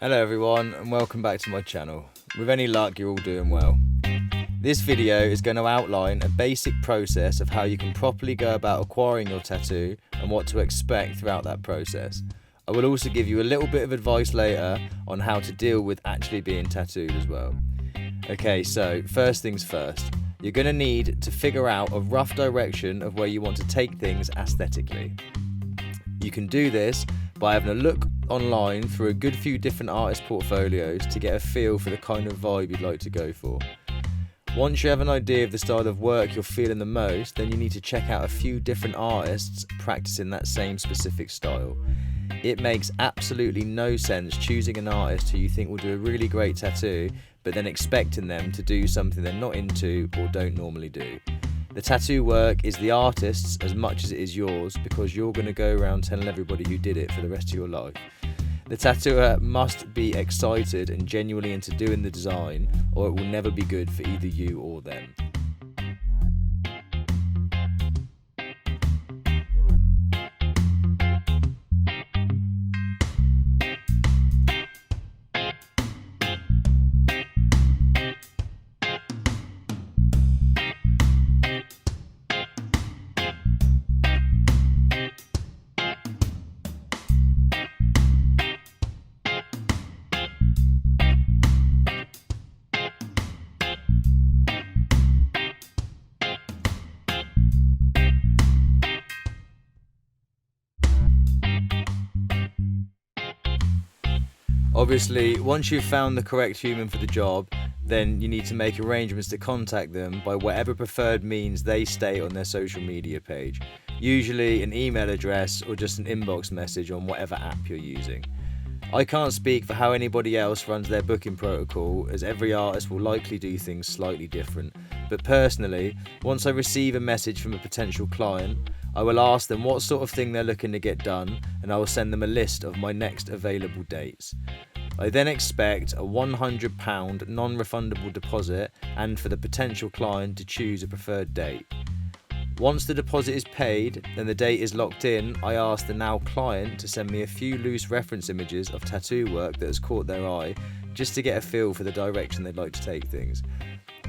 Hello everyone and welcome back to my channel. With any luck you're all doing well. This video is going to outline a basic process of how you can properly go about acquiring your tattoo and what to expect throughout that process. I will also give you a little bit of advice later on how to deal with actually being tattooed as well. Okay, so first things first. You're going to need to figure out a rough direction of where you want to take things aesthetically. You can do this by having a look online through a good few different artist portfolios to get a feel for the kind of vibe you'd like to go for. Once you have an idea of the style of work you're feeling the most, then you need to check out a few different artists practicing that same specific style. It makes absolutely no sense choosing an artist who you think will do a really great tattoo, but then expecting them to do something they're not into or don't normally do. The tattoo work is the artist's as much as it is yours, because you're going to go around telling everybody who did it for the rest of your life. The tattooer must be excited and genuinely into doing the design, or it will never be good for either you or them. Obviously, once you've found the correct human for the job, then you need to make arrangements to contact them by whatever preferred means they state on their social media page. Usually an email address or just an inbox message on whatever app you're using. I can't speak for how anybody else runs their booking protocol, as every artist will likely do things slightly different. But personally, once I receive a message from a potential client, I will ask them what sort of thing they're looking to get done, and I will send them a list of my next available dates. I then expect a £100 non-refundable deposit, and for the potential client to choose a preferred date. Once the deposit is paid and the date is locked in, I ask the now client to send me a few loose reference images of tattoo work that has caught their eye, just to get a feel for the direction they'd like to take things.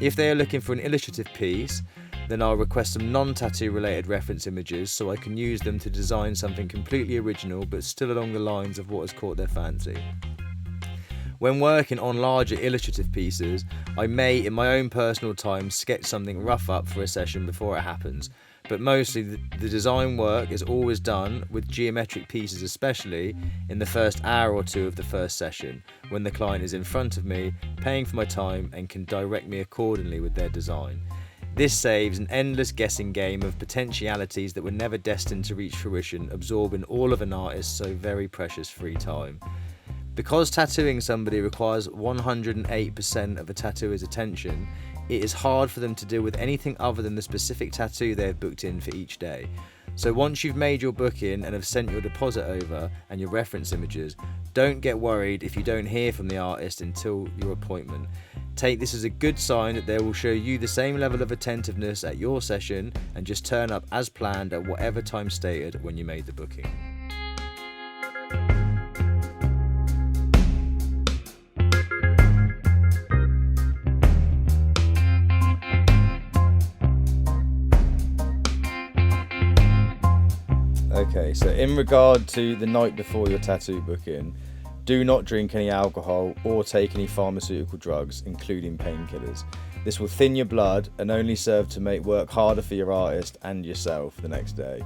If they are looking for an illustrative piece, then I'll request some non-tattoo related reference images so I can use them to design something completely original but still along the lines of what has caught their fancy. When working on larger illustrative pieces, I may in my own personal time sketch something rough up for a session before it happens, but mostly the design work is always done, with geometric pieces especially, in the first hour or two of the first session, when the client is in front of me, paying for my time and can direct me accordingly with their design. This saves an endless guessing game of potentialities that were never destined to reach fruition, absorbing all of an artist's so very precious free time. Because tattooing somebody requires 108% of a tattooer's attention, it is hard for them to deal with anything other than the specific tattoo they have booked in for each day. So once you've made your booking and have sent your deposit over and your reference images, don't get worried if you don't hear from the artist until your appointment. Take this as a good sign that they will show you the same level of attentiveness at your session, and just turn up as planned at whatever time stated when you made the booking. Okay, so in regard to the night before your tattoo booking, do not drink any alcohol or take any pharmaceutical drugs, including painkillers. This will thin your blood and only serve to make work harder for your artist and yourself the next day.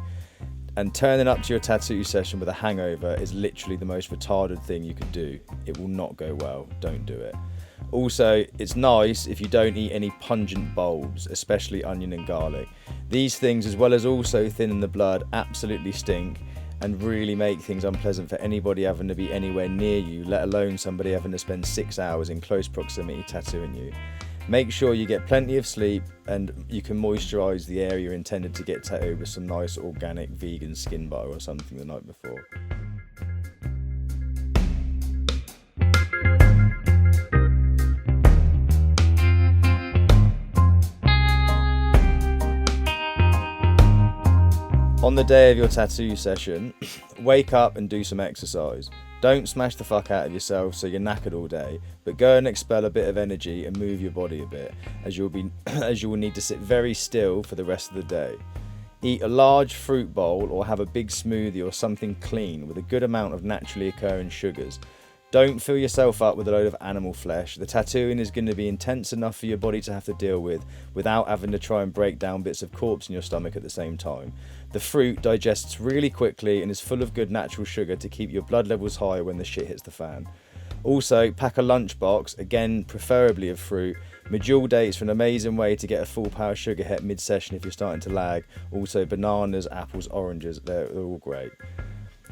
And turning up to your tattoo session with a hangover is literally the most retarded thing you could do. It will not go well, don't do it. Also, it's nice if you don't eat any pungent bulbs, especially onion and garlic. These things, as well as also thinning the blood, absolutely stink and really make things unpleasant for anybody having to be anywhere near you, let alone somebody having to spend 6 hours in close proximity tattooing you. Make sure you get plenty of sleep, and you can moisturise the area intended to get tattooed with some nice organic vegan skin butter or something the night before. On the day of your tattoo session, wake up and do some exercise. Don't smash the fuck out of yourself so you're knackered all day, but go and expel a bit of energy and move your body a bit, as you will need to sit very still for the rest of the day. Eat a large fruit bowl or have a big smoothie or something clean with a good amount of naturally occurring sugars. Don't fill yourself up with a load of animal flesh. The tattooing is going to be intense enough for your body to have to deal with without having to try and break down bits of corpse in your stomach at the same time. The fruit digests really quickly and is full of good natural sugar to keep your blood levels high when the shit hits the fan. Also, pack a lunchbox, again preferably of fruit. Medjool dates are an amazing way to get a full power sugar hit mid-session if you're starting to lag. Also, bananas, apples, oranges, they're all great.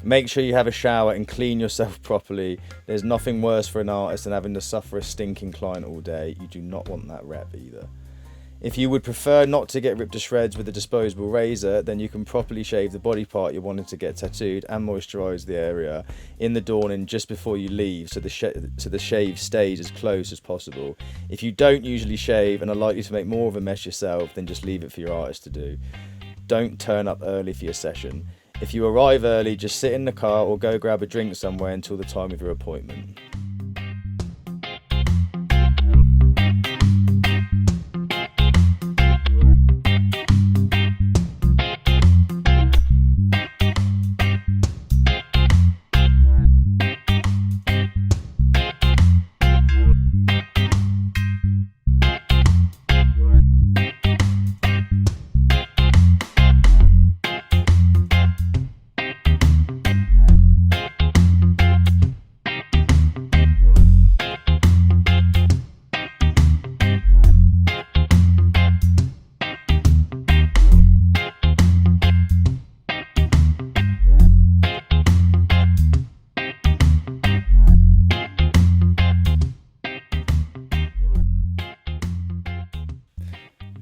Make sure you have a shower and clean yourself properly. There's nothing worse for an artist than having to suffer a stinking client all day. You do not want that rep either. If you would prefer not to get ripped to shreds with a disposable razor, then you can properly shave the body part you're wanting to get tattooed and moisturise the area in the dawning just before you leave, so the shave stays as close as possible. If you don't usually shave and are likely to make more of a mess yourself, then just leave it for your artist to do. Don't turn up early for your session. If you arrive early, just sit in the car or go grab a drink somewhere until the time of your appointment.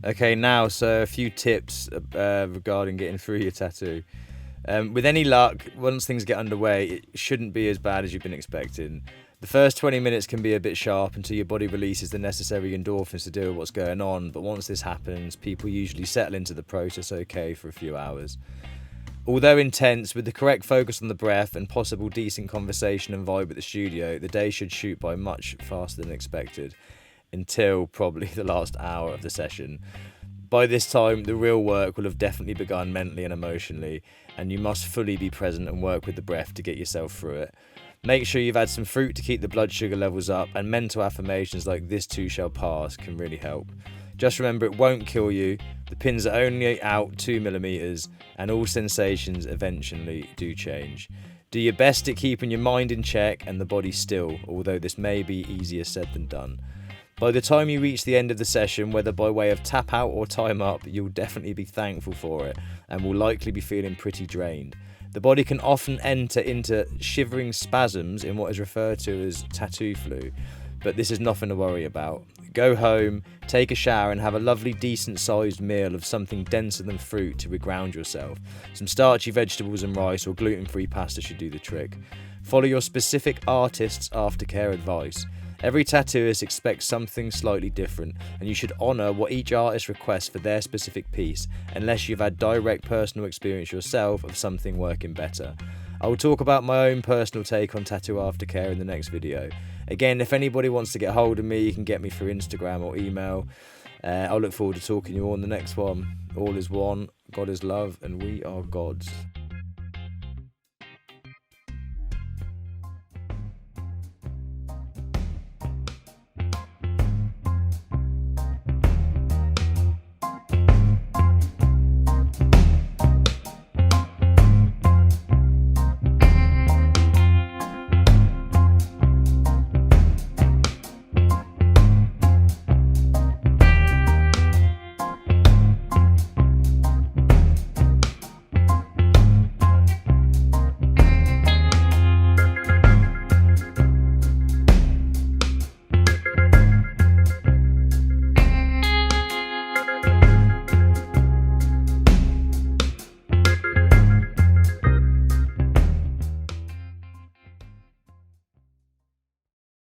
Okay, now, so a few tips regarding getting through your tattoo. With any luck, once things get underway, it shouldn't be as bad as you've been expecting. The first 20 minutes can be a bit sharp until your body releases the necessary endorphins to deal with what's going on, but once this happens, people usually settle into the process okay for a few hours. Although intense, with the correct focus on the breath and possible decent conversation and vibe at the studio, the day should shoot by much faster than expected, until probably the last hour of the session. By this time, the real work will have definitely begun mentally and emotionally, and you must fully be present and work with the breath to get yourself through it. Make sure you've had some fruit to keep the blood sugar levels up, and mental affirmations like "this too shall pass" can really help. Just remember, it won't kill you. The pins are only out 2mm, and all sensations eventually do change. Do your best at keeping your mind in check and the body still, although this may be easier said than done. By the time you reach the end of the session, whether by way of tap out or time up, you'll definitely be thankful for it and will likely be feeling pretty drained. The body can often enter into shivering spasms in what is referred to as tattoo flu, but this is nothing to worry about. Go home, take a shower and have a lovely decent sized meal of something denser than fruit to reground yourself. Some starchy vegetables and rice or gluten-free pasta should do the trick. Follow your specific artist's aftercare advice. Every tattooist expects something slightly different, and you should honour what each artist requests for their specific piece, unless you've had direct personal experience yourself of something working better. I will talk about my own personal take on tattoo aftercare in the next video. Again, if anybody wants to get hold of me, you can get me through Instagram or email. I'll look forward to talking to you all in the next one. All is one, God is love, and we are gods.